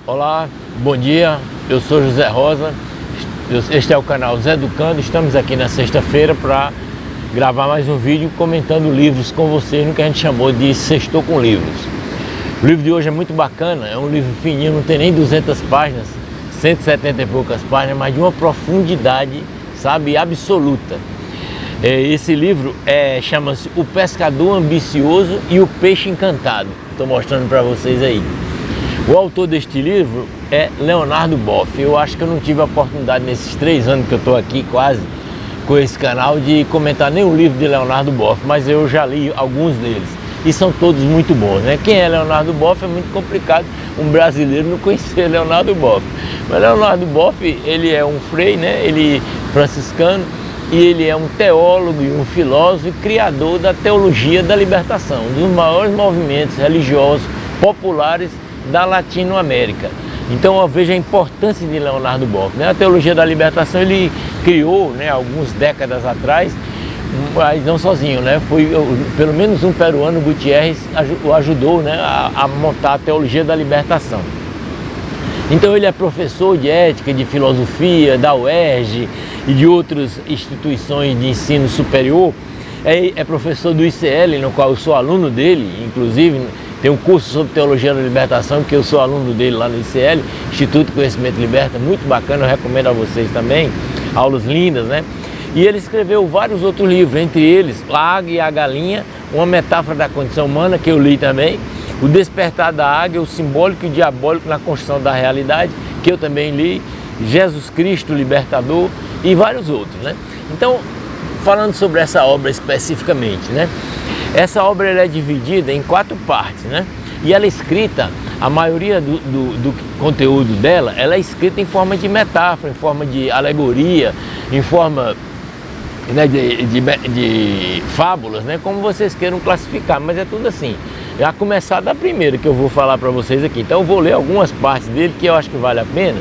Olá, bom dia, eu sou José Rosa, este é o canal Zé Educando. Estamos aqui na sexta-feira para gravar mais um vídeo comentando livros com vocês no que a gente chamou de Sextou com Livros. O livro de hoje é muito bacana, é um livro fininho, não tem nem 200 páginas, 170 e poucas páginas, mas de uma profundidade, sabe, absoluta. Esse livro chama-se O Pescador Ambicioso e o Peixe Encantado. Estou mostrando para vocês aí. O autor deste livro é Leonardo Boff. Eu acho que eu não tive a oportunidade nesses 3 anos que eu estou aqui quase com esse canal de comentar nenhum livro de Leonardo Boff, mas eu já li alguns deles e são todos muito bons, né? Quem é Leonardo Boff é muito complicado um brasileiro não conhecer Leonardo Boff. Mas Leonardo Boff, ele é um frei, né? Ele é franciscano e ele é um teólogo e um filósofo e criador da teologia da libertação, um dos maiores movimentos religiosos populares da Latinoamérica. Então eu vejo a importância de Leonardo Boff, né? A teologia da libertação ele criou, né, algumas décadas atrás, mas não sozinho, né? Foi pelo menos um peruano, Gutierrez, o ajudou, né, a montar a teologia da libertação. Então ele é professor de ética, de filosofia da UERJ e de outras instituições de ensino superior. É professor do ICL, no qual eu sou aluno dele, inclusive tem um curso sobre teologia da libertação que eu sou aluno dele lá no ICL, Instituto Conhecimento Liberta, muito bacana, eu recomendo a vocês também, aulas lindas, né? E ele escreveu vários outros livros, entre eles A Águia e a Galinha, uma metáfora da condição humana, que eu li também, O Despertar da Águia, o Simbólico e o Diabólico na Construção da Realidade, que eu também li, Jesus Cristo Libertador e vários outros, né? Então, falando sobre essa obra especificamente, né? Essa obra ela é dividida em 4 partes, né? E ela é escrita, a maioria do conteúdo dela, ela é escrita em forma de metáfora, em forma de alegoria, em forma, né, de fábulas, né? Como vocês queiram classificar, mas é tudo assim. A começar da primeira que eu vou falar para vocês aqui. Então eu vou ler algumas partes dele que eu acho que vale a pena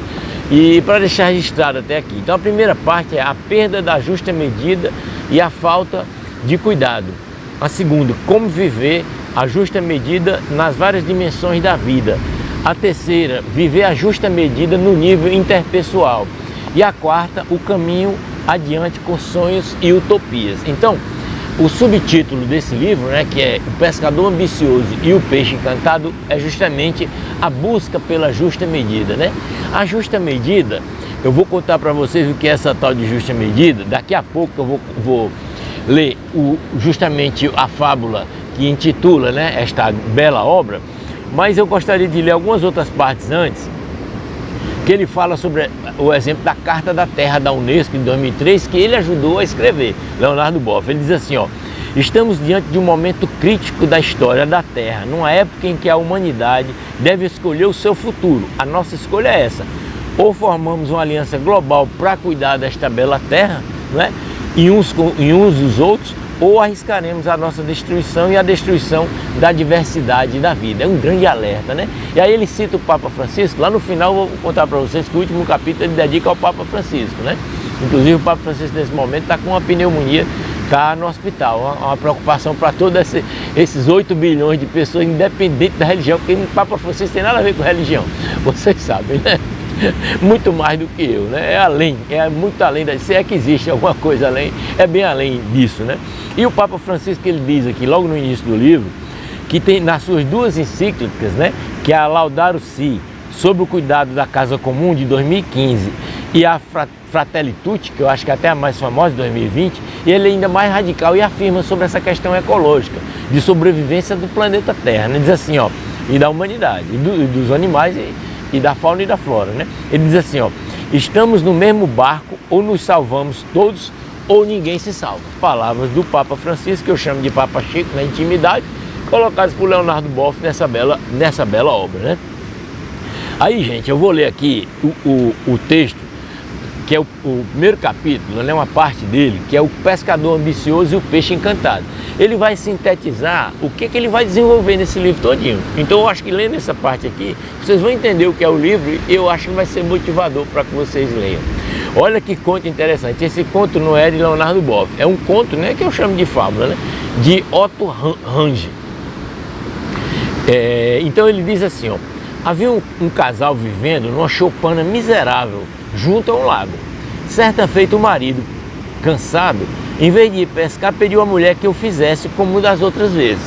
e para deixar registrado até aqui. Então a primeira parte é a perda da justa medida e a falta de cuidado. A segunda, como viver a justa medida nas várias dimensões da vida. A terceira, viver a justa medida no nível interpessoal. E a quarta, o caminho adiante com sonhos e utopias. Então, o subtítulo desse livro, né, que é O Pescador Ambicioso e o Peixe Encantado, é justamente a busca pela justa medida, né? A justa medida, eu vou contar para vocês o que é essa tal de justa medida. Daqui a pouco eu vou ler justamente a fábula que intitula, né, esta bela obra, mas eu gostaria de ler algumas outras partes antes, que ele fala sobre o exemplo da Carta da Terra da Unesco de 2003, que ele ajudou a escrever, Leonardo Boff. Ele diz assim, ó: estamos diante de um momento crítico da história da Terra, numa época em que a humanidade deve escolher o seu futuro. A nossa escolha é essa: ou formamos uma aliança global para cuidar desta bela Terra, não é? E uns dos outros, ou arriscaremos a nossa destruição e a destruição da diversidade da vida. É um grande alerta, né? E aí ele cita o Papa Francisco. Lá no final eu vou contar para vocês que o último capítulo ele dedica ao Papa Francisco, né? Inclusive o Papa Francisco nesse momento está com uma pneumonia, está no hospital. Uma preocupação para todos esses 8 bilhões de pessoas, independente da religião, porque o Papa Francisco tem nada a ver com religião, vocês sabem, né? Muito mais do que eu, né? É muito além, se é que existe alguma coisa além, é bem além disso, né? E o Papa Francisco, ele diz aqui, logo no início do livro, que tem nas suas 2 encíclicas, né? Que é a Laudato Si, sobre o cuidado da casa comum, de 2015, e a Fratelli Tutti, que eu acho que é até a mais famosa, de 2020, e ele é ainda mais radical e afirma sobre essa questão ecológica, de sobrevivência do planeta Terra, né? Diz assim, ó, e da humanidade, e dos animais e da fauna e da flora, né? Ele diz assim, ó: estamos no mesmo barco, ou nos salvamos todos, ou ninguém se salva. Palavras do Papa Francisco, que eu chamo de Papa Chico na intimidade, colocadas por Leonardo Boff nessa bela obra, né? Aí, gente, eu vou ler aqui o texto, que é o primeiro capítulo, né, uma parte dele, que é O Pescador Ambicioso e o Peixe Encantado. Ele vai sintetizar o que ele vai desenvolver nesse livro todinho. Então eu acho que lendo essa parte aqui, vocês vão entender o que é o livro e eu acho que vai ser motivador para que vocês leiam. Olha que conto interessante. Esse conto não é de Leonardo Boff, é um conto, né, que eu chamo de fábula, né, de Otto Range. Então ele diz assim, ó: Havia um casal vivendo numa choupana miserável, junto a um lago. Certa feita o marido, cansado, em vez de ir pescar, pediu à mulher que o fizesse como das outras vezes.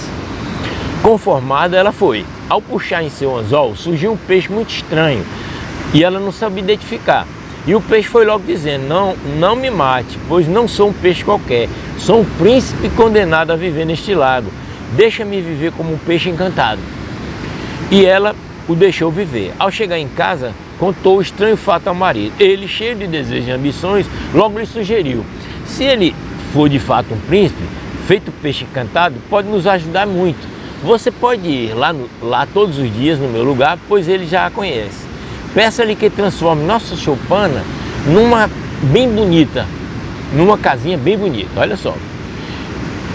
Conformada, ela foi. Ao puxar em seu anzol, surgiu um peixe muito estranho e ela não sabia identificar. E o peixe foi logo dizendo: não me mate, pois não sou um peixe qualquer, sou um príncipe condenado a viver neste lago. Deixa-me viver como um peixe encantado. E ela o deixou viver. Ao chegar em casa, contou o estranho fato ao marido. Ele, cheio de desejos e ambições, logo lhe sugeriu: se ele for de fato um príncipe, feito peixe encantado, pode nos ajudar muito. Você pode ir lá todos os dias no meu lugar, pois ele já a conhece. Peça-lhe que transforme nossa choupana numa bem bonita, numa casinha bem bonita, olha só.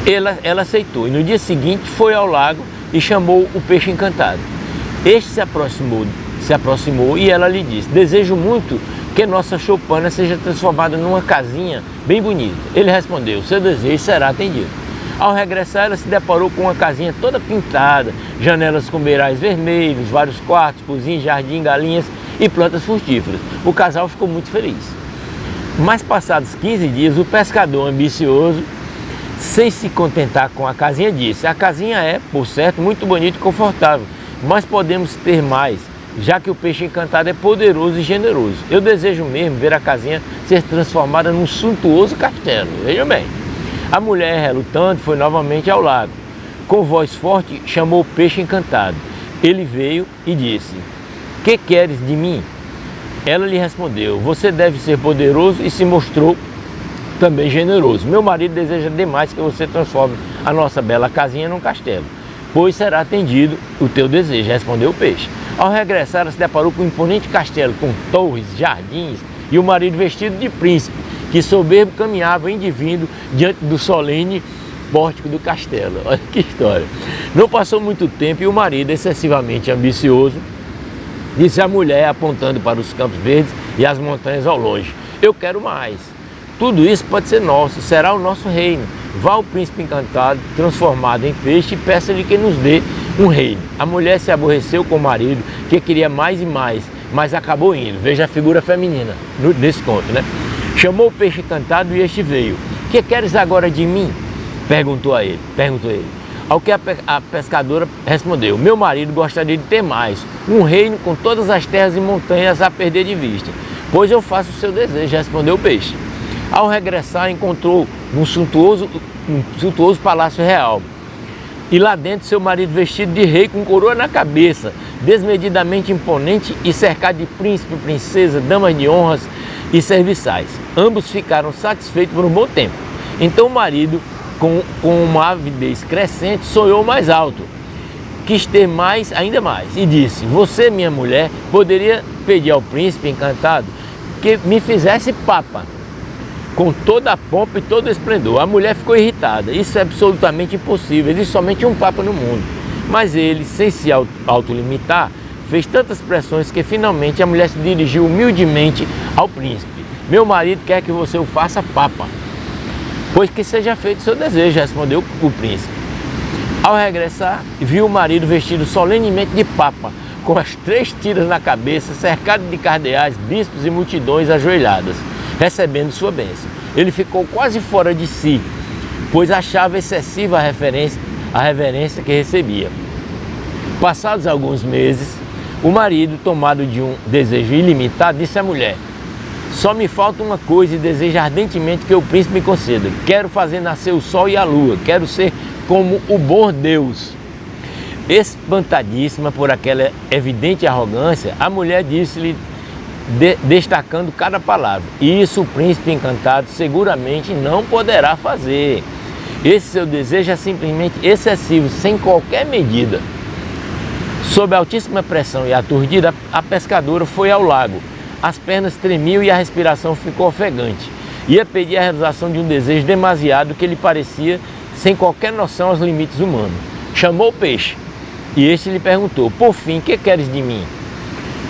Ela aceitou e no dia seguinte foi ao lago e chamou o peixe encantado. Este se aproximou e ela lhe disse: desejo muito que nossa choupana seja transformada numa casinha bem bonita. Ele respondeu: seu desejo será atendido. Ao regressar, ela se deparou com uma casinha toda pintada, janelas com beirais vermelhos, vários quartos, cozinha, jardim, galinhas e plantas frutíferas. O casal ficou muito feliz. Mas passados 15 dias, o pescador ambicioso, sem se contentar com a casinha, disse: a casinha é, por certo, muito bonita e confortável, mas podemos ter mais, já que o peixe encantado é poderoso e generoso. Eu desejo mesmo ver a casinha ser transformada num suntuoso castelo. Vejam bem. A mulher, relutante, foi novamente ao lago. Com voz forte, chamou o peixe encantado. Ele veio e disse: que queres de mim? Ela lhe respondeu: você deve ser poderoso, e se mostrou também generoso. Meu marido deseja demais que você transforme a nossa bela casinha num castelo, pois será atendido o teu desejo, respondeu o peixe. Ao regressar, ela se deparou com um imponente castelo, com torres, jardins, e o marido vestido de príncipe, que soberbo caminhava indo e vindo diante do solene pórtico do castelo. Olha que história. Não passou muito tempo e o marido, excessivamente ambicioso, disse à mulher, apontando para os campos verdes e as montanhas ao longe: eu quero mais. Tudo isso pode ser nosso, será o nosso reino. Vá ao príncipe encantado, transformado em peixe, e peça-lhe que nos dê um reino. A mulher se aborreceu com o marido, que queria mais e mais, mas acabou indo. Veja a figura feminina nesse conto, né? Chamou o peixe encantado e este veio. Que queres agora de mim? Perguntou ele. Ao que a pescadora respondeu: meu marido gostaria de ter mais, um reino com todas as terras e montanhas a perder de vista. Pois eu faço o seu desejo, respondeu o peixe. Ao regressar, encontrou um suntuoso palácio real. E lá dentro, seu marido vestido de rei, com coroa na cabeça, desmedidamente imponente e cercado de príncipe, princesa, damas de honras e serviçais. Ambos ficaram satisfeitos por um bom tempo. Então o marido, com uma avidez crescente, sonhou mais alto. Quis ter mais, ainda mais, e disse: você, minha mulher, poderia pedir ao príncipe encantado que me fizesse papa, com toda a pompa e todo o esplendor. A mulher ficou irritada. Isso é absolutamente impossível, existe somente um papa no mundo. Mas ele, sem se autolimitar, fez tantas pressões que finalmente a mulher se dirigiu humildemente ao príncipe: meu marido quer que você o faça papa. Pois que seja feito o seu desejo, respondeu o príncipe. Ao regressar, viu o marido vestido solenemente de papa, com as 3 tiras na cabeça, cercado de cardeais, bispos e multidões ajoelhadas, recebendo sua bênção. Ele ficou quase fora de si, pois achava excessiva a reverência que recebia. Passados alguns meses, o marido, tomado de um desejo ilimitado, disse à mulher: só me falta uma coisa e desejo ardentemente que o príncipe me conceda. Quero fazer nascer o sol e a lua, quero ser como o bom Deus. Espantadíssima por aquela evidente arrogância, a mulher disse-lhe, destacando cada palavra: isso o príncipe encantado seguramente não poderá fazer. Esse seu desejo é simplesmente excessivo, sem qualquer medida. Sob altíssima pressão e aturdida, a pescadora foi ao lago. As pernas tremiam e a respiração ficou ofegante. Ia pedir a realização de um desejo demasiado que lhe parecia sem qualquer noção aos limites humanos. Chamou o peixe e este lhe perguntou: por fim, que queres de mim?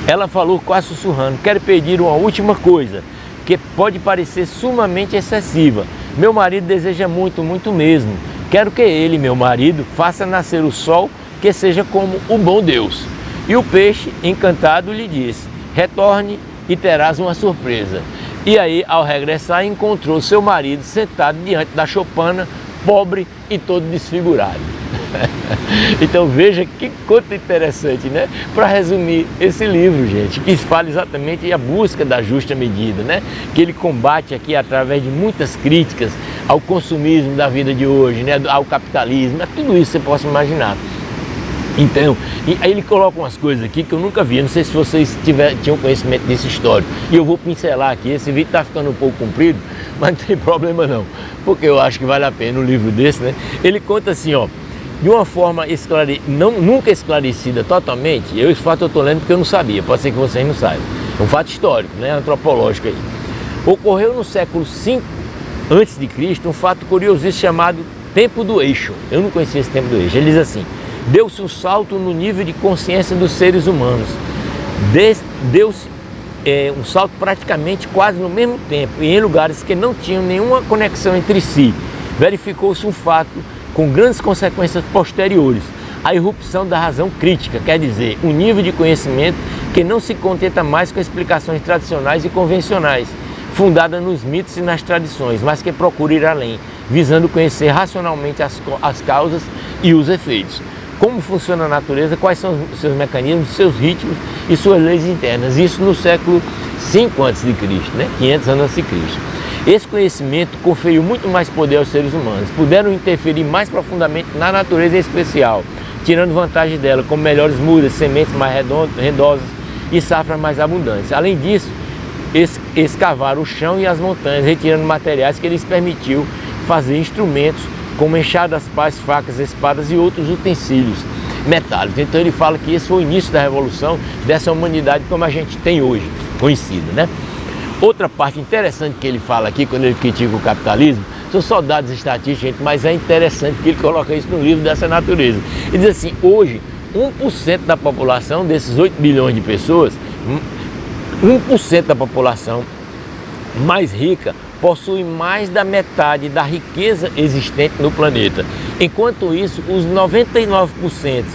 Ela falou quase sussurrando: quero pedir uma última coisa, que pode parecer sumamente excessiva. Meu marido deseja muito, muito mesmo. Quero que ele, meu marido, faça nascer o sol, que seja como o bom Deus. E o peixe, encantado, lhe disse: retorne e terás uma surpresa. E aí, ao regressar, encontrou seu marido sentado diante da choupana, pobre e todo desfigurado. Então veja que conto interessante, né? Para resumir esse livro, gente, que fala exatamente a busca da justa medida, né? Que ele combate aqui através de muitas críticas ao consumismo da vida de hoje, né? Ao capitalismo, é tudo isso que você possa imaginar. Então, aí ele coloca umas coisas aqui que eu nunca vi, não sei se vocês tinham conhecimento desse histórico, e eu vou pincelar aqui. Esse vídeo está ficando um pouco comprido, mas não tem problema não, porque eu acho que vale a pena um livro desse, né? Ele conta assim, ó, de uma forma nunca esclarecida totalmente. Esse fato eu estou lendo porque eu não sabia, pode ser que vocês não saibam. É um fato histórico, né, antropológico aí. Ocorreu no século V a.C. um fato curiosíssimo chamado Tempo do Eixo. Eu não conhecia esse Tempo do Eixo. Ele diz assim: deu-se um salto no nível de consciência dos seres humanos. Deu-se um salto praticamente quase no mesmo tempo, e em lugares que não tinham nenhuma conexão entre si. Verificou-se um fato com grandes consequências posteriores: a irrupção da razão crítica, quer dizer, um nível de conhecimento que não se contenta mais com explicações tradicionais e convencionais, fundada nos mitos e nas tradições, mas que procura ir além, visando conhecer racionalmente as causas e os efeitos. Como funciona a natureza, quais são os seus mecanismos, seus ritmos e suas leis internas. Isso no século V a.C., né? 500 anos a.C. Esse conhecimento conferiu muito mais poder aos seres humanos, puderam interferir mais profundamente na natureza em especial, tirando vantagem dela, como melhores mudas, sementes mais redondosas e safras mais abundantes. Além disso, escavaram o chão e as montanhas, retirando materiais que lhes permitiu fazer instrumentos como enxadas, pás, facas, espadas e outros utensílios metálicos. Então ele fala que esse foi o início da revolução dessa humanidade como a gente tem hoje, conhecida, né? Outra parte interessante que ele fala aqui, quando ele critica o capitalismo, são só dados estatísticos, gente, mas é interessante que ele coloca isso no livro dessa natureza. Ele diz assim: hoje, 1% da população, desses 8 bilhões de pessoas, 1% da população mais rica possui mais da metade da riqueza existente no planeta. Enquanto isso, os 99%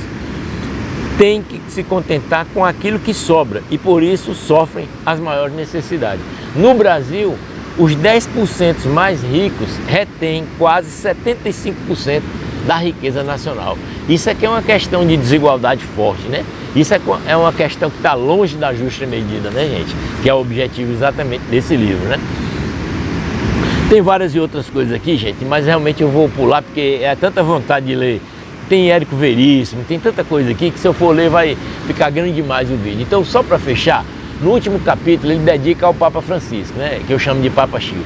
têm que se contentar com aquilo que sobra e por isso sofrem as maiores necessidades. No Brasil, os 10% mais ricos retêm quase 75% da riqueza nacional. Isso aqui é uma questão de desigualdade forte, né? Isso é uma questão que está longe da justa medida, né, gente? Que é o objetivo exatamente desse livro, né? Tem várias e outras coisas aqui, gente, mas realmente eu vou pular porque é tanta vontade de ler. Tem Érico Veríssimo, tem tanta coisa aqui que se eu for ler vai ficar grande demais o vídeo. Então, só para fechar, no último capítulo ele dedica ao Papa Francisco, né, que eu chamo de Papa Chico.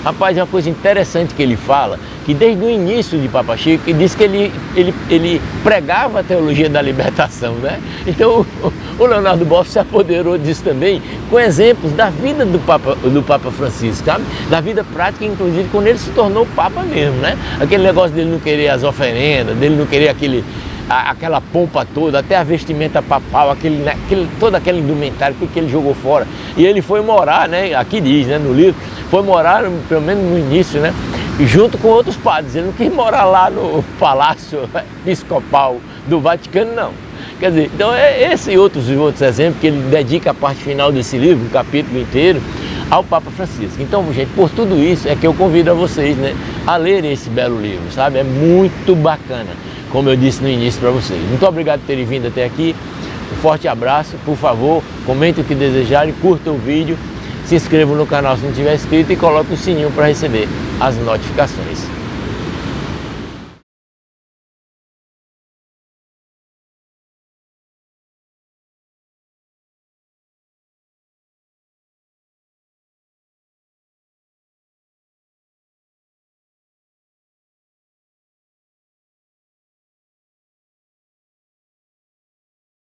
Rapaz, é uma coisa interessante que ele fala, que desde o início de Papa Chico, ele diz que ele pregava a teologia da libertação, né? Então o Leonardo Boff se apoderou disso também, com exemplos da vida do Papa Francisco, sabe? Da vida prática, inclusive, quando ele se tornou Papa mesmo, né? Aquele negócio dele não querer as oferendas, dele não querer aquela pompa toda, até a vestimenta papal, toda aquela indumentária que ele jogou fora. E ele foi morar, né? Aqui diz, né, no livro, foi morar, pelo menos no início, né? Junto com outros padres. Ele não quis morar lá no Palácio Episcopal do Vaticano, não. Quer dizer, então esse e outros exemplos que ele dedica a parte final desse livro, um capítulo inteiro, ao Papa Francisco. Então, gente, por tudo isso é que eu convido a vocês, né, a lerem esse belo livro, sabe? É muito bacana, como eu disse no início para vocês. Muito obrigado por terem vindo até aqui. Um forte abraço. Por favor, comentem o que desejarem, curtam o vídeo, se inscrevam no canal se não tiver inscrito e coloquem o sininho para receber as notificações.